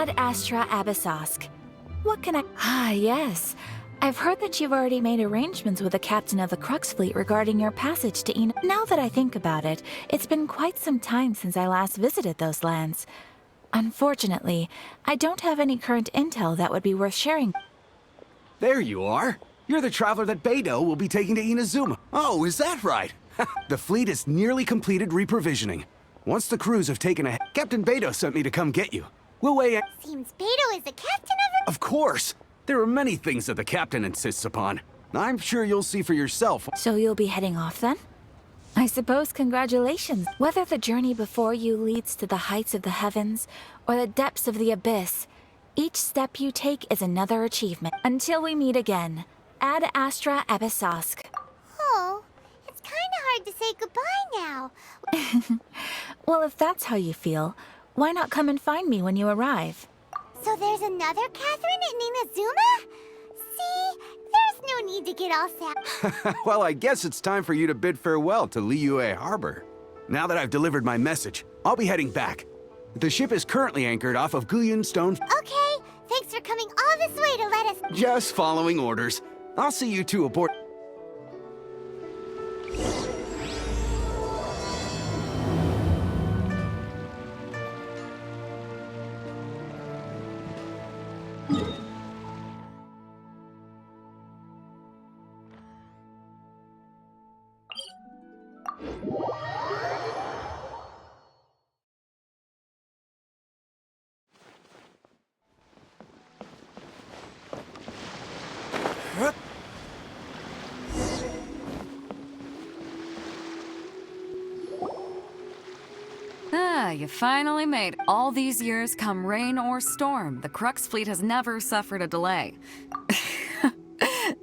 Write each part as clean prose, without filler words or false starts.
Ad Astra Abyssosk. What can I... Ah, yes. I've heard that you've already made arrangements with the captain of the Crux fleet regarding your passage to Ina. Now that I think about it, it's been quite some time since I last visited those lands. Unfortunately, I don't have any current intel that would be worth sharing. There you are. You're the traveler that Beidou will be taking to Inazuma. Oh, is that right? The fleet is nearly completed reprovisioning. Once the crews have taken a... Captain Beidou sent me to come get you. We'll weigh in... Seems Beidou is the captain of Of course! There are many things that the captain insists upon. I'm sure you'll see for yourself. So you'll be heading off then? I suppose congratulations. Whether the journey before you leads to the heights of the heavens or the depths of the abyss, each step you take is another achievement. Until we meet again, Ad Astra Abyssosk. Oh, it's kinda hard to say goodbye now. Well, if that's how you feel, why not come and find me when you arrive? So there's another Catherine in Inazuma? See, there's no need to get all sad. Well, I guess it's time for you to bid farewell to Liyue Harbor. Now that I've delivered my message, I'll be heading back. The ship is currently anchored off of Guyun Stone. Okay, thanks for coming all this way to let us... Just following orders. I'll see you two aboard. Ah, you finally made it. All these years, come rain or storm, the Crux fleet has never suffered a delay.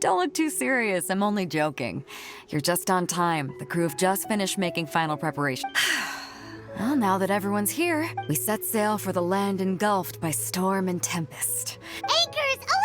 Don't look too serious, I'm only joking. You're just on time. The crew have just finished making final preparations. Well, now that everyone's here, we set sail for the land engulfed by storm and tempest. Anchors away!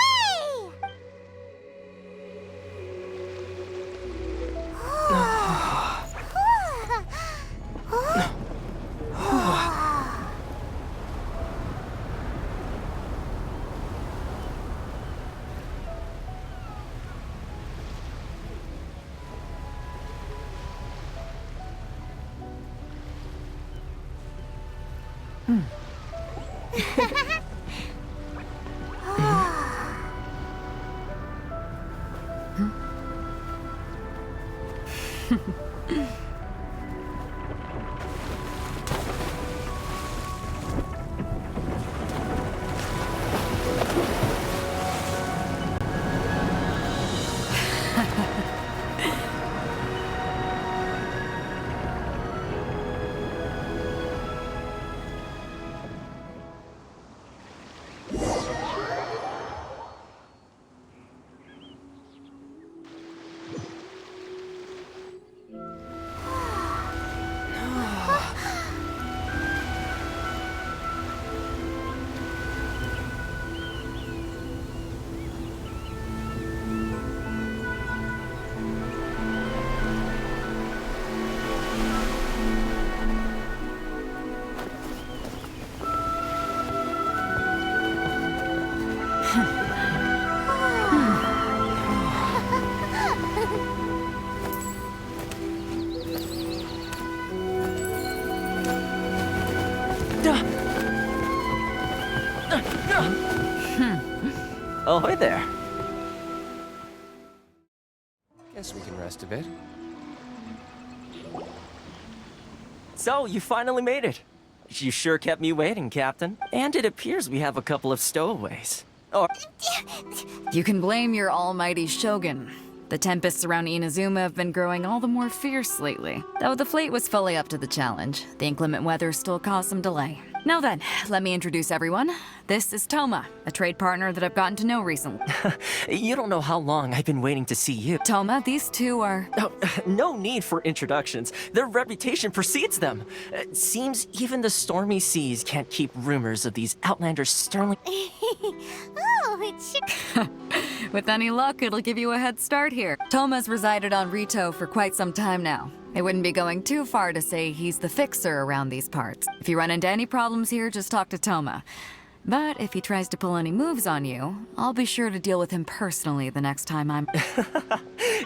Oh, hi there. Guess we can rest a bit. So, you finally made it. You sure kept me waiting, Captain. And it appears we have a couple of stowaways. Oh, You can blame your almighty Shogun. The tempests around Inazuma have been growing all the more fierce lately. Though the fleet was fully up to the challenge, the inclement weather still caused some delay. Now then, let me introduce everyone. This is Toma, a trade partner that I've gotten to know recently. you don't know how long I've been waiting to see you. Toma, these two are... Oh, no need for introductions. Their reputation precedes them. Seems even the stormy seas can't keep rumors of these outlanders sternly... Oh, it should... With any luck, it'll give you a head start here. Toma's resided on Rito for quite some time now. It wouldn't be going too far to say he's the fixer around these parts. If you run into any problems here, just talk to Toma. But if he tries to pull any moves on you, I'll be sure to deal with him personally the next time I'm...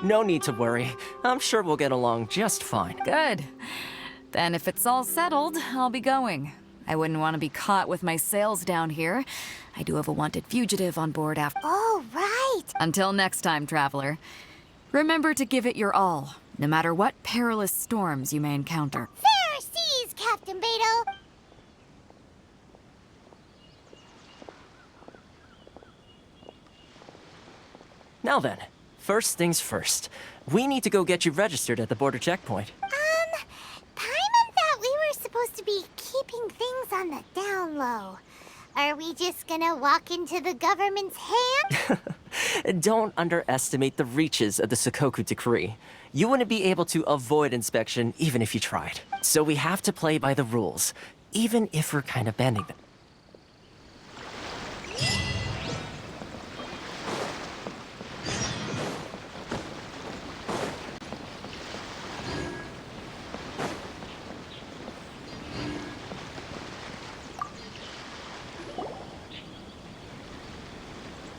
No need to worry. I'm sure we'll get along just fine. Good. Then if it's all settled, I'll be going. I wouldn't want to be caught with my sails down here. I do have a wanted fugitive on board after... Oh, right. Until next time, traveler. Remember to give it your all, no matter what perilous storms you may encounter. Fair seas, Captain Beto. Now then, first things first. We need to go get you registered at the border checkpoint. Paimon thought we were supposed to be keeping things on the down low. Are we just gonna walk into the government's hand? Don't underestimate the reaches of the Sakoku Decree. You wouldn't be able to avoid inspection even if you tried. So we have to play by the rules, even if we're kind of bending them.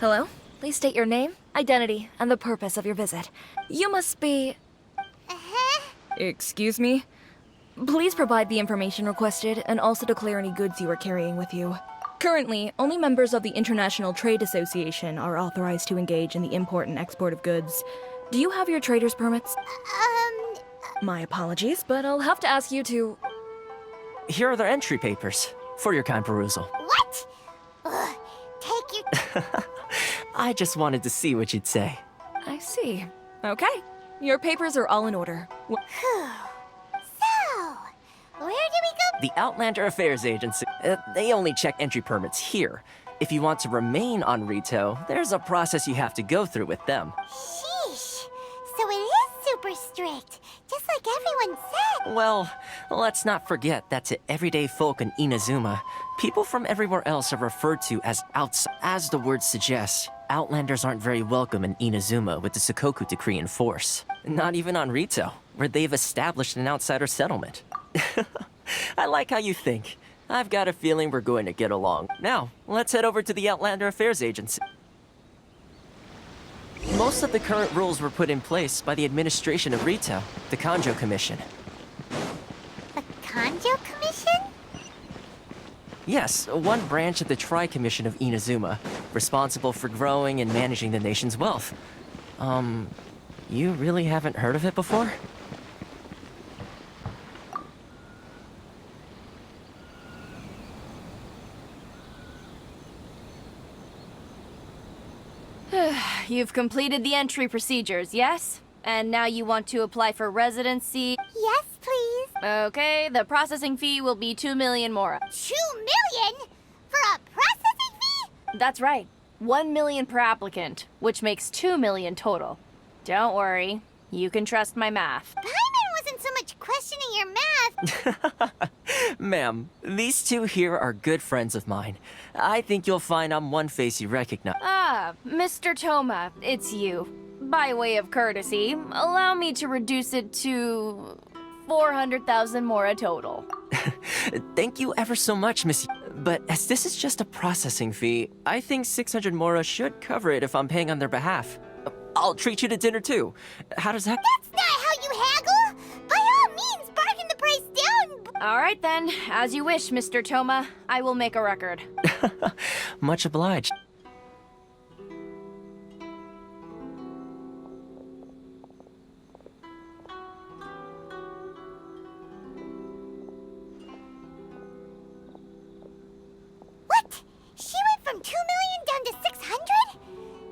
Hello? Please state your name, identity, and the purpose of your visit. You must be... Uh-huh. Excuse me? Please provide the information requested and also declare any goods you are carrying with you. Currently, only members of the International Trade Association are authorized to engage in the import and export of goods. Do you have your trader's permits? My apologies, but I'll have to ask you to... Here are their entry papers for your kind perusal. What? Ugh, take your... I just wanted to see what you'd say. I see. Okay. Your papers are all in order. So, where do we go? The Outlander Affairs Agency. They only check entry permits here. If you want to remain on Rito, there's a process you have to go through with them. Sheesh. So it is super strict, just like everyone said. Well, let's not forget that to everyday folk in Inazuma, people from everywhere else are referred to as outs. As the word suggests, Outlanders aren't very welcome in Inazuma with the Sakoku Decree in force. Not even on Rito, where they've established an outsider settlement. I like how you think. I've got a feeling we're going to get along. Now, let's head over to the Outlander Affairs Agency. Most of the current rules were put in place by the administration of Rito, the Kanjo Commission. The Kanjo Commission? Yes, one branch of the Tri-Commission of Inazuma, responsible for growing and managing the nation's wealth. You really haven't heard of it before? You've completed the entry procedures, yes? And now you want to apply for residency? Yes, please. Okay, the processing fee will be 2 million mora. 2 million? For a processing fee? That's right. 1 million per applicant, which makes 2 million total. Don't worry, you can trust my math. Paimon wasn't so much questioning your math. Ma'am, these two here are good friends of mine. I think you'll find I'm one face you recognize. Ah, Mr. Toma, it's you. By way of courtesy, allow me to reduce it to 400,000 mora total. Thank you ever so much, Miss. But as this is just a processing fee, I think 600 mora should cover it if I'm paying on their behalf. I'll treat you to dinner too. How does that... That's not how you haggle. By all means, bargain the price down. All right then, as you wish, Mr. Toma. I will make a record. Much obliged. What? She went from 2 million down to 600?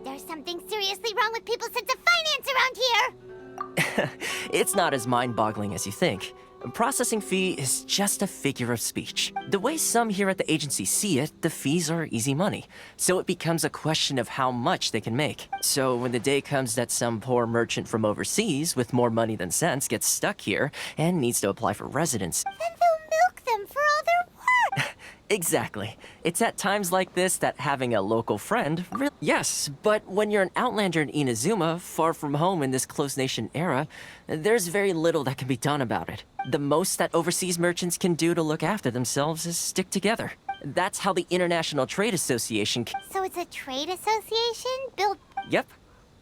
There's something seriously wrong with people's sense of finance around here. It's not as mind-boggling as you think. A processing fee is just a figure of speech. The way some here at the agency see it, the fees are easy money. So it becomes a question of how much they can make. So when the day comes that some poor merchant from overseas with more money than sense gets stuck here and needs to apply for residence. Then they'll milk them for all their work. Exactly. It's at times like this that having a local friend really... Yes, but when you're an outlander in Inazuma, far from home in this close nation era, there's very little that can be done about it. The most that overseas merchants can do to look after themselves is stick together. That's how the International Trade Association So it's a trade association built. Yep.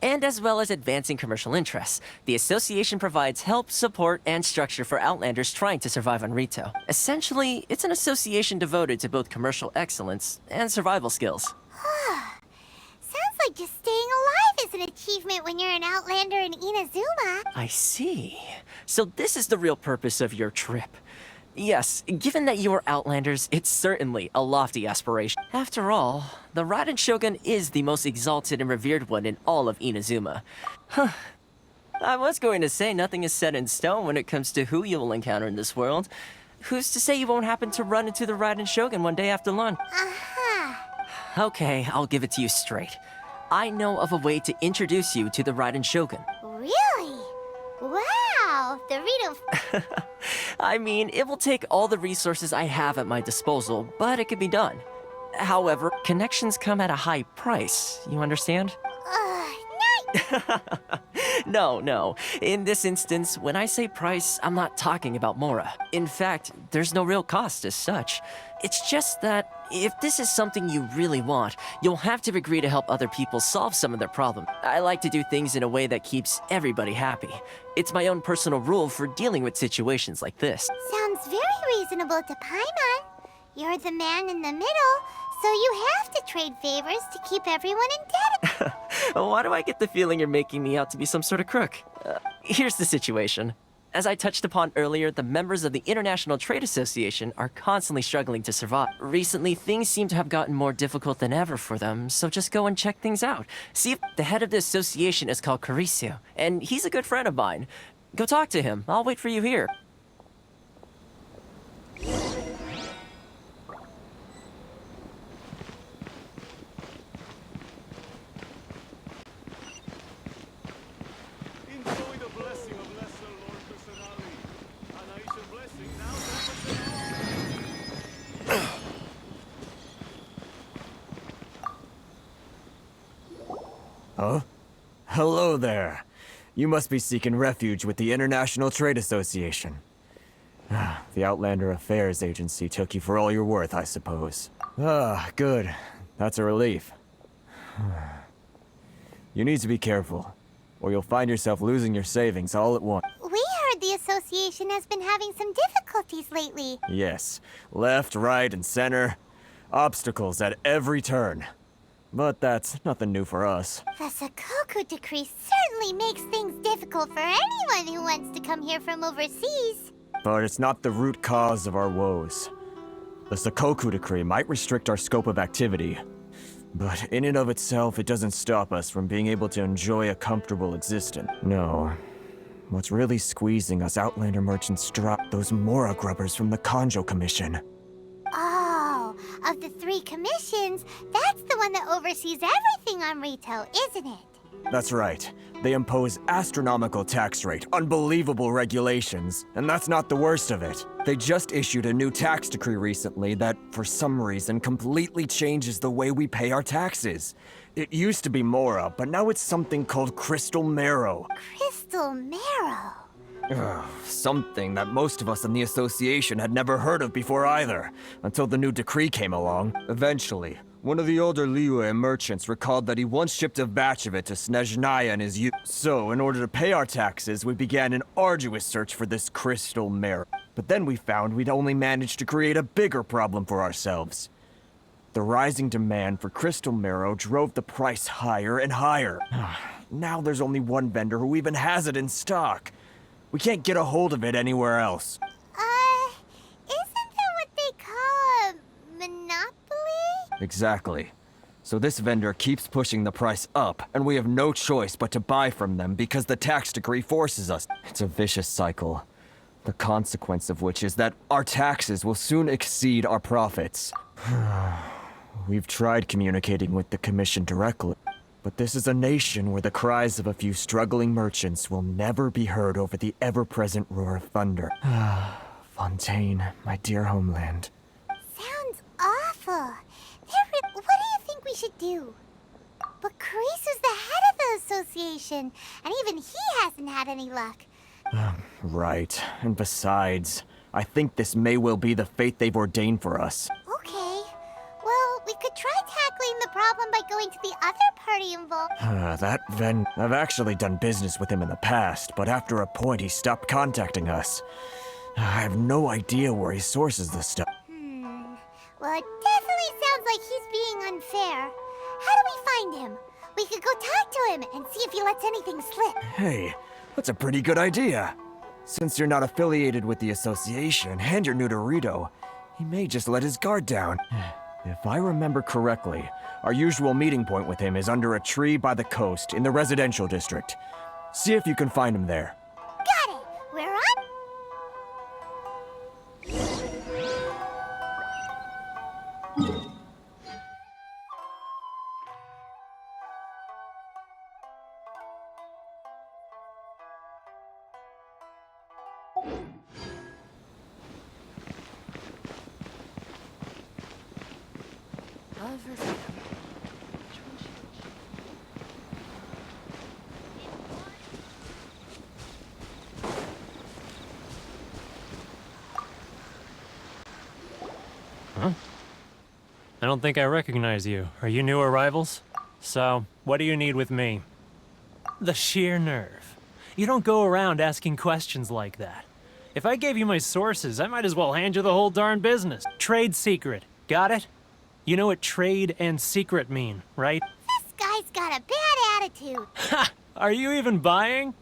And as well as advancing commercial interests, the association provides help, support, and structure for Outlanders trying to survive on Rito. Essentially, it's an association devoted to both commercial excellence and survival skills. Sounds like just staying alive is an achievement when you're an Outlander in Inazuma. I see. So this is the real purpose of your trip. Yes, given that you are Outlanders, it's certainly a lofty aspiration. After all, the Raiden Shogun is the most exalted and revered one in all of Inazuma. Huh. I was going to say nothing is set in stone when it comes to who you will encounter in this world. Who's to say you won't happen to run into the Raiden Shogun one day after lunch? Okay, I'll give it to you straight. I know of a way to introduce you to the Raiden Shogun. Really? Wow, the Rito. I mean, it will take all the resources I have at my disposal, but it can be done. However, connections come at a high price, you understand? No. In this instance, when I say price, I'm not talking about Mora. In fact, there's no real cost as such. It's just that if this is something you really want, you'll have to agree to help other people solve some of their problems. I like to do things in a way that keeps everybody happy. It's my own personal rule for dealing with situations like this. Sounds very reasonable to Paimon. You're the man in the middle, so you have to trade favors to keep everyone indebted. Why do I get the feeling you're making me out to be some sort of crook? Here's the situation. As I touched upon earlier, the members of the International Trade Association are constantly struggling to survive. Recently, things seem to have gotten more difficult than ever for them, so just go and check things out. See if the head of the association is called Carisio, and he's a good friend of mine. Go talk to him. I'll wait for you here. Enjoy the blessing of Lesser Lord Kusanagi. An Aisha blessing now. Huh? Hello there. You must be seeking refuge with the International Trade Association. The Outlander Affairs Agency took you for all you're worth, I suppose. Good. That's a relief. You need to be careful, or you'll find yourself losing your savings all at once. We heard the association has been having some difficulties lately. Yes, left, right, and center. Obstacles at every turn. But that's nothing new for us. The Sakoku decree certainly makes things difficult for anyone who wants to come here from overseas. But it's not the root cause of our woes. The Sakoku decree might restrict our scope of activity, but in and of itself, it doesn't stop us from being able to enjoy a comfortable existence. No. What's really squeezing us Outlander merchants dry, those Mora grubbers from the Kanjo Commission. Oh, of the 3 commissions, that's the one that oversees everything on Rito, isn't it? That's right. They impose astronomical tax rate, unbelievable regulations, and that's not the worst of it. They just issued a new tax decree recently that, for some reason, completely changes the way we pay our taxes. It used to be Mora, but now it's something called Crystal Marrow. Crystal Marrow. Something that most of us in the association had never heard of before either, until the new decree came along. Eventually, one of the older Liyue merchants recalled that he once shipped a batch of it to Snezhnaya in his youth. So, in order to pay our taxes, we began an arduous search for this crystal marrow. But then we found we'd only managed to create a bigger problem for ourselves. The rising demand for crystal marrow drove the price higher and higher. Now there's only one vendor who even has it in stock. We can't get a hold of it anywhere else. Isn't that what they call a monopoly? Exactly. So this vendor keeps pushing the price up, and we have no choice but to buy from them because the tax decree forces us. It's a vicious cycle. The consequence of which is that our taxes will soon exceed our profits. We've tried communicating with the Commission directly, but this is a nation where the cries of a few struggling merchants will never be heard over the ever-present roar of thunder. Fontaine, my dear homeland. Sounds awful. What do you think we should do? But Carisu's the head of the association, and even he hasn't had any luck. Right. And besides, I think this may well be the fate they've ordained for us. Okay. going to the other party involved. I've actually done business with him in the past, but after a point he stopped contacting us. I have no idea where he sources this stuff. Well, it definitely sounds like he's being unfair. How do we find him? We could go talk to him and see if he lets anything slip. Hey, that's a pretty good idea. Since you're not affiliated with the association and you're new to Rito, he may just let his guard down. If I remember correctly, our usual meeting point with him is under a tree by the coast in the residential district. See if you can find him there. Got it. We're on. I don't think I recognize you. Are you new arrivals? So, what do you need with me? The sheer nerve. You don't go around asking questions like that. If I gave you my sources, I might as well hand you the whole darn business. Trade secret. Got it? You know what trade and secret mean, right? This guy's got a bad attitude. Ha! Are you even buying?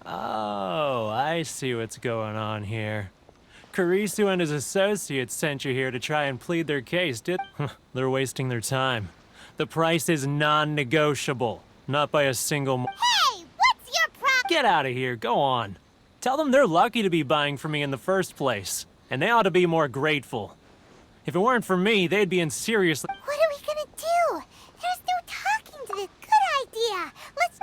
Oh, I see what's going on here. Karisu and his associates sent you here to try and plead their case, did? They're wasting their time. The price is non-negotiable. Not by a single Hey, what's your problem? Get out of here, go on. Tell them they're lucky to be buying from me in the first place. And they ought to be more grateful. If it weren't for me, they'd be in serious... What are we gonna do? There's no talking to this. Good idea. Let's...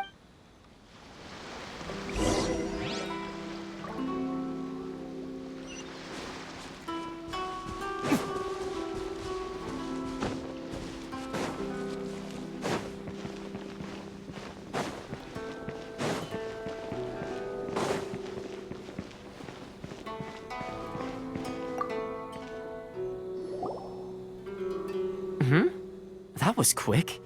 That was quick.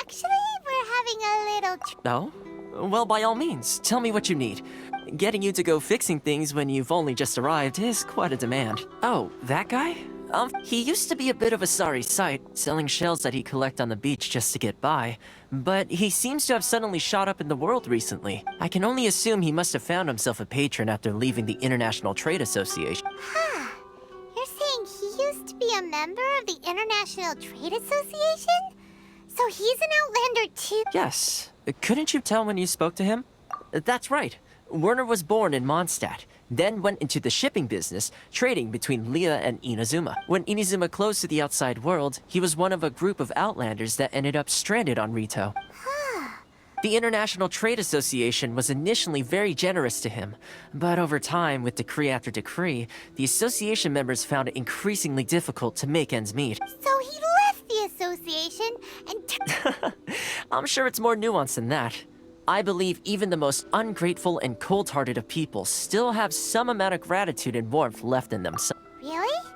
Actually, we're having a little... No? Well, by all means, tell me what you need. Getting you to go fixing things when you've only just arrived is quite a demand. Oh, that guy? He used to be a bit of a sorry sight, selling shells that he'd collect on the beach just to get by. But he seems to have suddenly shot up in the world recently. I can only assume he must have found himself a patron after leaving the International Trade Association. You're saying he used to be a member of the International Trade Association? So he's an Outlander too? Yes. Couldn't you tell when you spoke to him? That's right. Werner was born in Mondstadt, then went into the shipping business, trading between Leah and Inazuma. When Inazuma closed to the outside world, he was one of a group of Outlanders that ended up stranded on Rito. The International Trade Association was initially very generous to him, but over time, with decree after decree, the association members found it increasingly difficult to make ends meet. So he left the association and... I'm sure it's more nuanced than that. I believe even the most ungrateful and cold-hearted of people still have some amount of gratitude and warmth left in them. Really?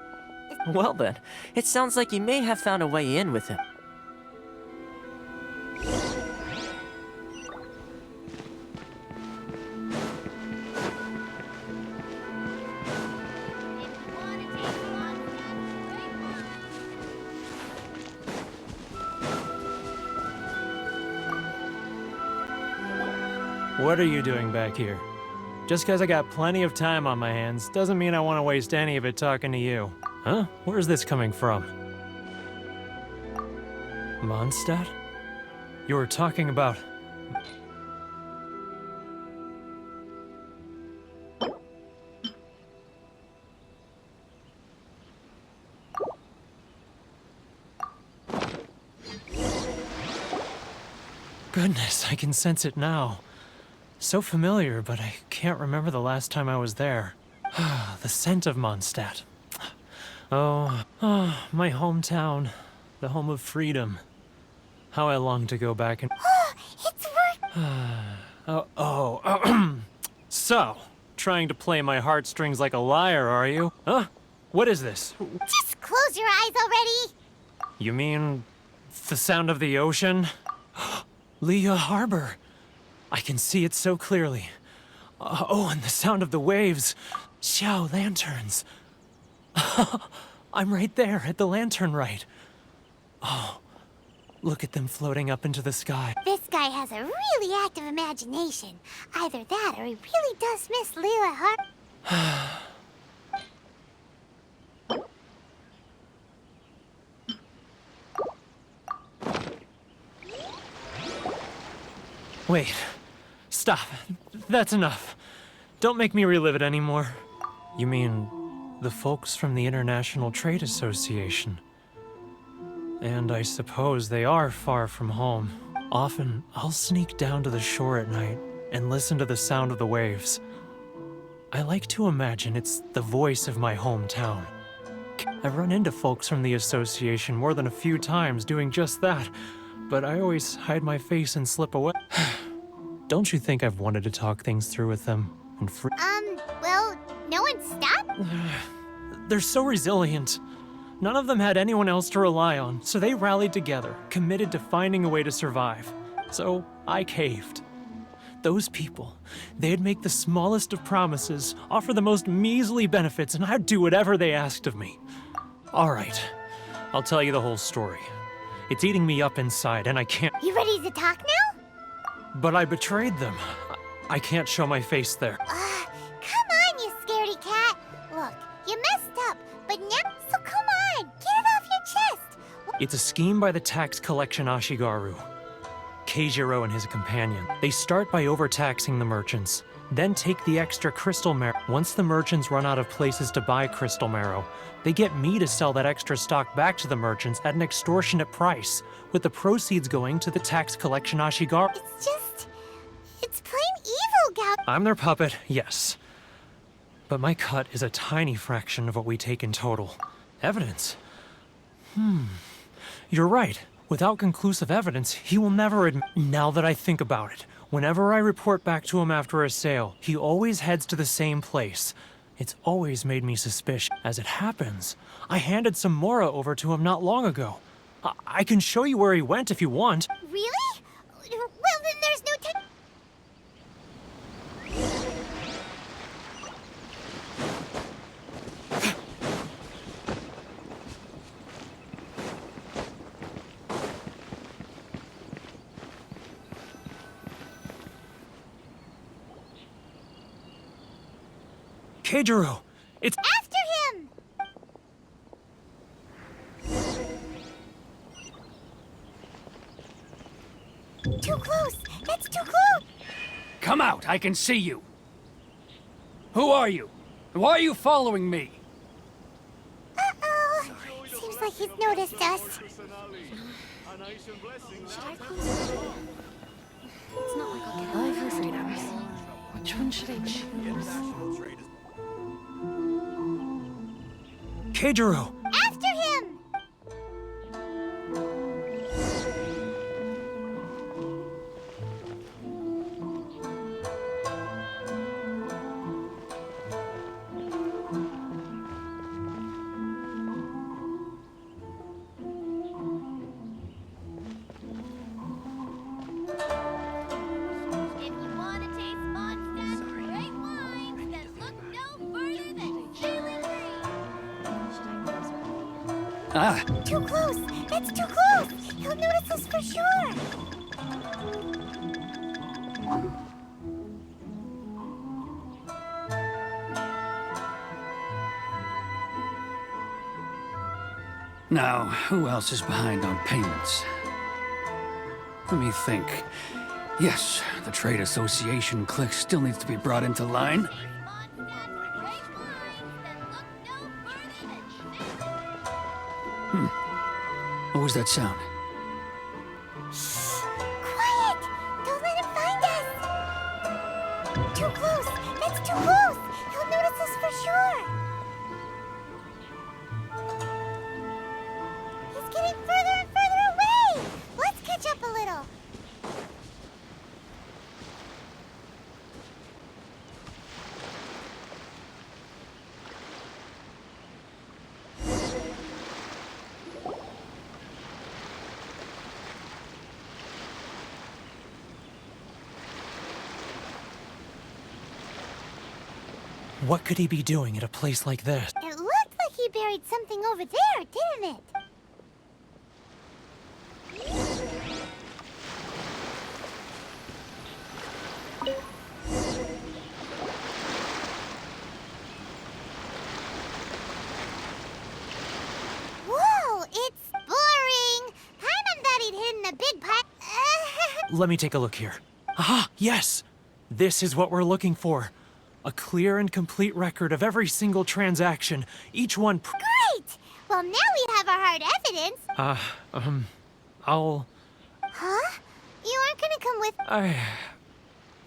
Well then, it sounds like you may have found a way in with him. What are you doing back here? Just because I got plenty of time on my hands doesn't mean I want to waste any of it talking to you. Huh? Where's this coming from? Mondstadt? You were talking about... Goodness, I can sense it now. So familiar, but I can't remember the last time I was there. The scent of Mondstadt. Oh, my hometown. The home of freedom. How I long to go back and... It's work... So, trying to play my heartstrings like a liar, are you? Huh? What is this? Just close your eyes already! You mean... The sound of the ocean? Leah Harbor. I can see it so clearly. Oh, and the sound of the waves. Xiao lanterns. I'm right there at the lantern right. Oh, look at them floating up into the sky. This guy has a really active imagination. Either that or he really does miss Leela Hart. Wait. Stop. That's enough. Don't make me relive it anymore. You mean the folks from the International Trade Association? And I suppose they are far from home. Often, I'll sneak down to the shore at night and listen to the sound of the waves. I like to imagine it's the voice of my hometown. I've run into folks from the association more than a few times doing just that, but I always hide my face and slip away. Don't you think I've wanted to talk things through with them and Well, no one stopped? They're so resilient. None of them had anyone else to rely on, so they rallied together, committed to finding a way to survive. So I caved. Those people, they'd make the smallest of promises, offer the most measly benefits, and I'd do whatever they asked of me. All right, I'll tell you the whole story. It's eating me up inside, and I can't. You ready to talk now? But I betrayed them. I can't show my face there. Come on, you scaredy cat. Look, you messed up, but now, so come on, get it off your chest. It's a scheme by the tax collection Ashigaru. Keijiro and his companion. They start by overtaxing the merchants, then take the extra crystal marrow. Once the merchants run out of places to buy crystal marrow, they get me to sell that extra stock back to the merchants at an extortionate price, with the proceeds going to the tax collection Ashigaru. It's plain evil, Gal. I'm their puppet, yes. But my cut is a tiny fraction of what we take in total. Evidence? You're right. Without conclusive evidence, he will never admit. Now that I think about it, whenever I report back to him after a sale, he always heads to the same place. It's always made me suspicious. As it happens, I handed some Mora over to him not long ago. I can show you where he went if you want. Really? Well, then there's no time. Keijiro, it's— After him! Too close! That's too close! Come out, I can see you. Who are you? Why are you following me? Uh-oh. Seems like he's noticed us. It's not like I'll get all for freedoms. Which one should I choose? Keijiro! After him! If you want to taste Mondstadt great wines, then look no further than Sailing Green. Too close! That's too close! He'll notice us for sure! Now, who else is behind on payments? Let me think. Yes, the Trade Association clique still needs to be brought into line. What was that sound? Quiet! Don't let him find us! Too close! That's too close! He'll notice us for sure! He's getting further and further away! Let's catch up a little! What could he be doing at a place like this? It looked like he buried something over there, didn't it? Whoa, it's boring. Paimon thought he'd hidden a big pile. Let me take a look here. Ah, yes! This is what we're looking for. A clear and complete record of every single transaction, each one Great! Well, now we have our hard evidence. I'll... Huh? You aren't gonna come with...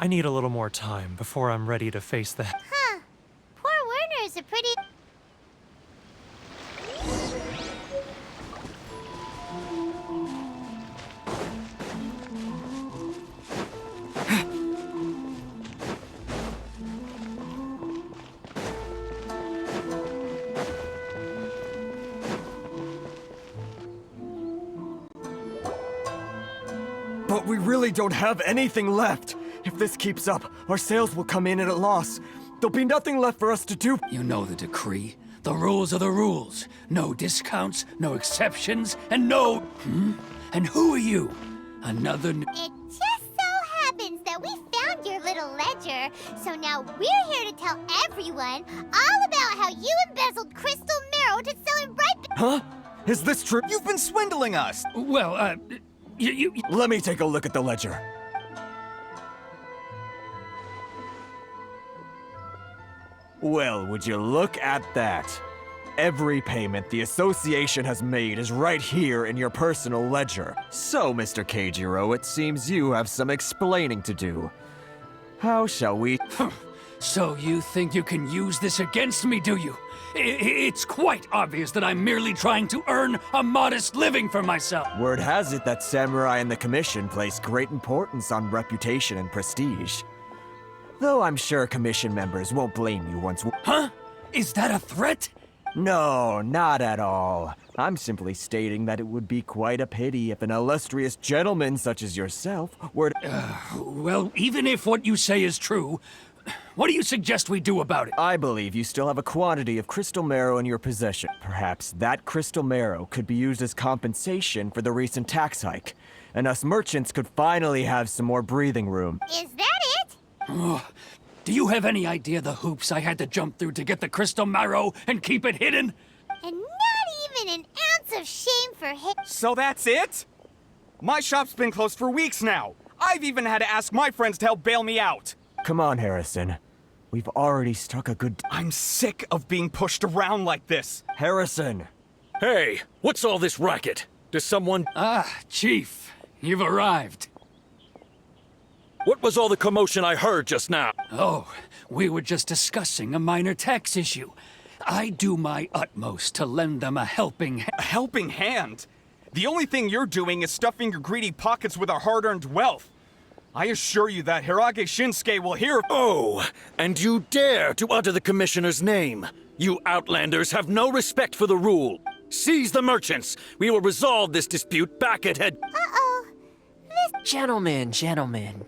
I need a little more time before I'm ready to face the... Huh. Poor Werner's a pretty... But we really don't have anything left. If this keeps up, our sales will come in at a loss. There'll be nothing left for us to do. You know the decree. The rules are the rules. No discounts, no exceptions, and no... And who are you? Another... It just so happens that we found your little ledger, so now we're here to tell everyone all about how you embezzled crystal marrow to sell it right back. Huh? Is this true? You've been swindling us! Well, you... Let me take a look at the ledger. Well, would you look at that? Every payment the association has made is right here in your personal ledger. So, Mr. Keijiro, it seems you have some explaining to do. How shall we... So you think you can use this against me, do you? It's quite obvious that I'm merely trying to earn a modest living for myself. Word has it that samurai and the commission place great importance on reputation and prestige. Though I'm sure commission members won't blame you once... Huh? Is that a threat? No, not at all. I'm simply stating that it would be quite a pity if an illustrious gentleman such as yourself were to... Well, even if what you say is true, what do you suggest we do about it? I believe you still have a quantity of crystal marrow in your possession. Perhaps that crystal marrow could be used as compensation for the recent tax hike, and us merchants could finally have some more breathing room. Is that it? Do you have any idea the hoops I had to jump through to get the crystal marrow and keep it hidden? And not even an ounce of shame for him. So that's it? My shop's been closed for weeks now. I've even had to ask my friends to help bail me out. Come on, Harrison. We've already struck a good... I'm sick of being pushed around like this. Harrison! Hey, what's all this racket? Does someone... Ah, Chief, you've arrived. What was all the commotion I heard just now? Oh, we were just discussing a minor tax issue. I do my utmost to lend them a helping hand. A helping hand? The only thing you're doing is stuffing your greedy pockets with our hard-earned wealth. I assure you that Hirage Shinsuke will hear... Oh, and you dare to utter the commissioner's name. You outlanders have no respect for the rule. Seize the merchants. We will resolve this dispute back at head... Uh-oh. Gentlemen,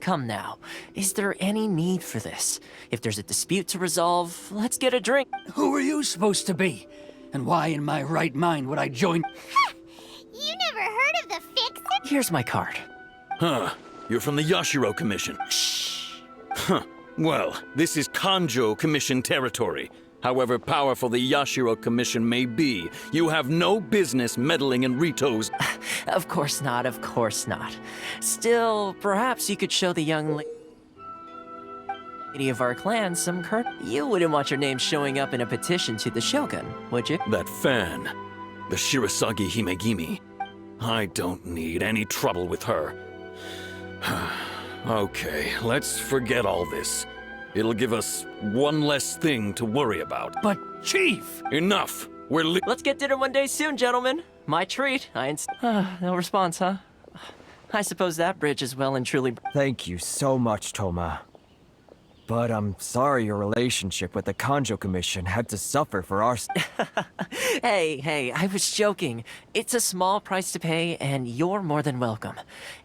come now. Is there any need for this? If there's a dispute to resolve, let's get a drink. Who are you supposed to be? And why in my right mind would I join... You never heard of the Fix-It? Here's my card. Huh. You're from the Yashiro Commission. Shh. Huh. Well, this is Kanjo Commission territory. However powerful the Yashiro Commission may be, you have no business meddling in Rito's... Of course not. Still, perhaps you could show the young lady of our clan some You wouldn't want your name showing up in a petition to the Shogun, would you? That fan, the Shirasagi Himegimi. I don't need any trouble with her. Okay, let's forget all this. It'll give us one less thing to worry about. But, Chief! Enough! Let's get dinner one day soon, gentlemen. My treat. No response, huh? I suppose that bridge is well and truly... Thank you so much, Toma. But I'm sorry your relationship with the Kanjo Commission had to suffer for our... Hey, I was joking. It's a small price to pay, and you're more than welcome.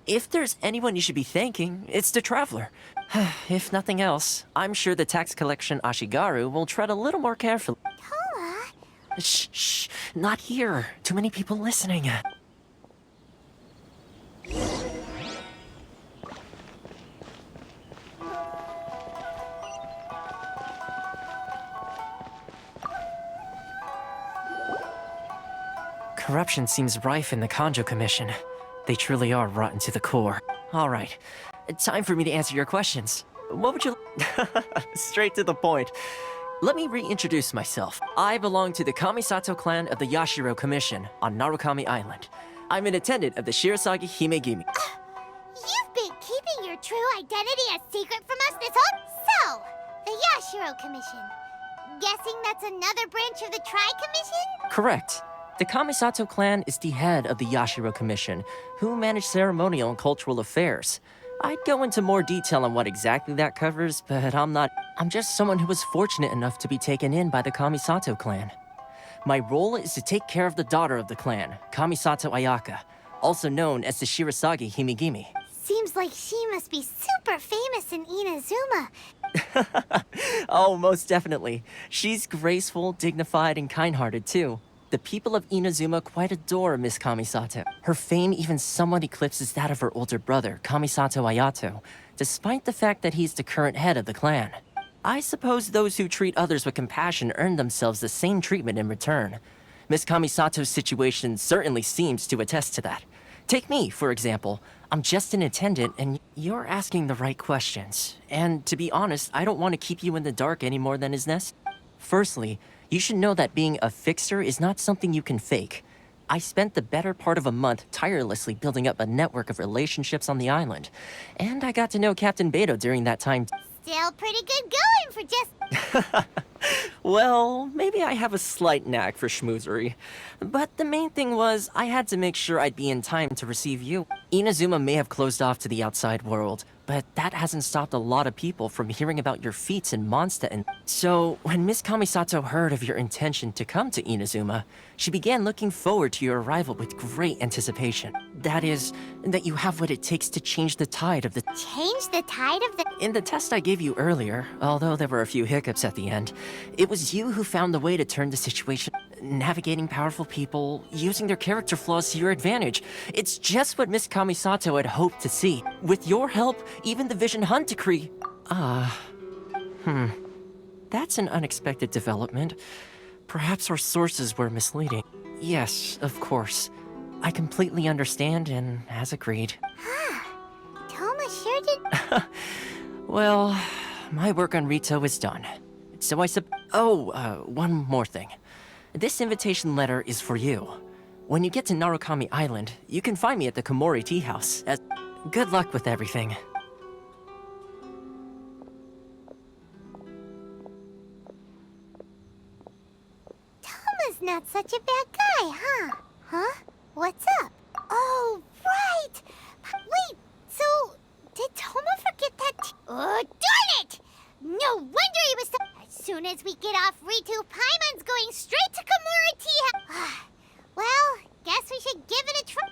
If there's anyone you should be thanking, it's the Traveler. If nothing else, I'm sure the tax collection Ashigaru will tread a little more carefully. Toa? Shh, not here. Too many people listening. Corruption seems rife in the Kanjo Commission. They truly are rotten to the core. All right, time for me to answer your questions. What would you... Straight to the point. Let me reintroduce myself. I belong to the Kamisato clan of the Yashiro Commission on Narukami Island. I'm an attendant of the Shirasagi Himegimi. You've been keeping your true identity a secret from us this whole... So, the Yashiro Commission. Guessing that's another branch of the Tri-Commission? Correct. The Kamisato clan is the head of the Yashiro Commission, who manage ceremonial and cultural affairs. I'd go into more detail on what exactly that covers, but I'm just someone who was fortunate enough to be taken in by the Kamisato clan. My role is to take care of the daughter of the clan, Kamisato Ayaka, also known as the Shirasagi Himegimi. Seems like she must be super famous in Inazuma. Oh, most definitely. She's graceful, dignified, and kind-hearted too. The people of Inazuma quite adore Miss Kamisato. Her fame even somewhat eclipses that of her older brother, Kamisato Ayato, despite the fact that he's the current head of the clan. I suppose those who treat others with compassion earn themselves the same treatment in return. Miss Kamisato's situation certainly seems to attest to that. Take me, for example. I'm just an attendant, and you're asking the right questions. And to be honest, I don't want to keep you in the dark any more than is necessary. Firstly, you should know that being a fixer is not something you can fake. I spent the better part of a month tirelessly building up a network of relationships on the island. And I got to know Captain Beto during that time. Still pretty good going for just... Well, maybe I have a slight knack for schmoozery. But the main thing was, I had to make sure I'd be in time to receive you. Inazuma may have closed off to the outside world, but that hasn't stopped a lot of people from hearing about your feats in Mondstadt. And so, when Miss Kamisato heard of your intention to come to Inazuma, she began looking forward to your arrival with great anticipation. That is, that you have what it takes to change the tide of the... Change the tide of the... In the test I gave you earlier, although there were a few hiccups at the end, it was you who found the way to turn the situation. Navigating powerful people, using their character flaws to your advantage. It's just what Miss Kamisato had hoped to see. With your help, even the Vision Hunt decree... That's an unexpected development. Perhaps our sources were misleading. Yes, of course. I completely understand and as agreed. Toma sure did... Well, my work on Rito is done. So one more thing. This invitation letter is for you. When you get to Narukami Island, you can find me at the Komori Tea House. Good luck with everything. Toma's not such a bad guy, huh? Huh? What's up? Oh, right! Wait, so... Did Toma forget that... Oh, darn it! No wonder he was so... As soon as we get off Ritu, Paimon's going straight to Komori Tea. Well, guess we should give it a try.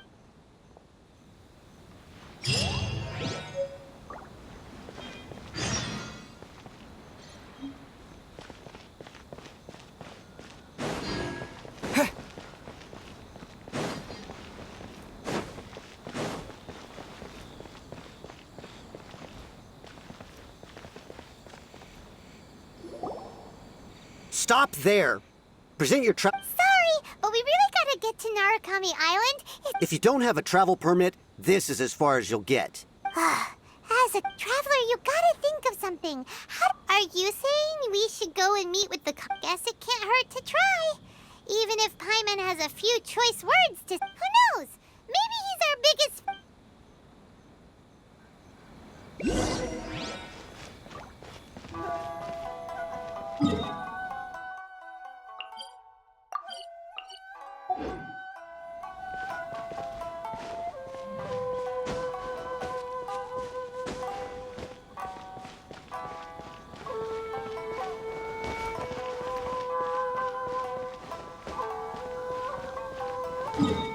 Stop there. Present your Sorry, but we really gotta get to Narukami Island. If you don't have a travel permit, this is as far as you'll get. As a traveler, you gotta think of something. Are you saying we should go and meet with the... Guess it can't hurt to try. Even if Paimon has a few choice words to... Who knows? Maybe he's our biggest... you